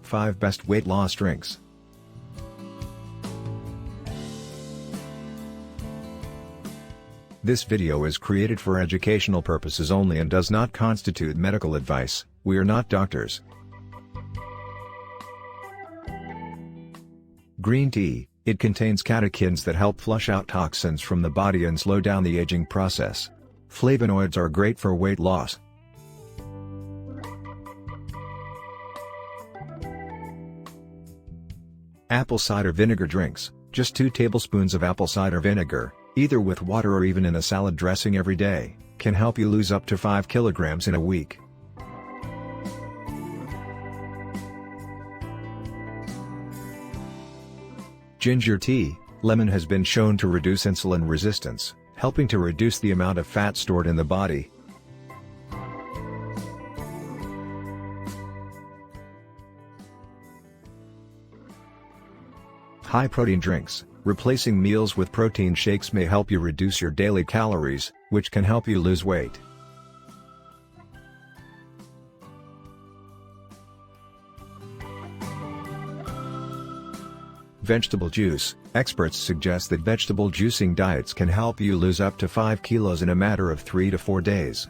5 Best Weight Loss Drinks. This video is created for educational purposes only and does not constitute medical advice. We are not doctors. Green tea. It contains catechins that help flush out toxins from the body and slow down the aging process. Flavonoids are great for weight loss. Apple cider vinegar drinks. Just 2 tablespoons of apple cider vinegar, either with water or even in a salad dressing every day, can help you lose up to 5 kilograms in a week. Ginger tea. Lemon has been shown to reduce insulin resistance, helping to reduce the amount of fat stored in the body. High-protein drinks. Replacing meals with protein shakes may help you reduce your daily calories, which can help you lose weight. Vegetable juice. Experts suggest that vegetable juicing diets can help you lose up to 5 kilos in a matter of 3 to 4 days.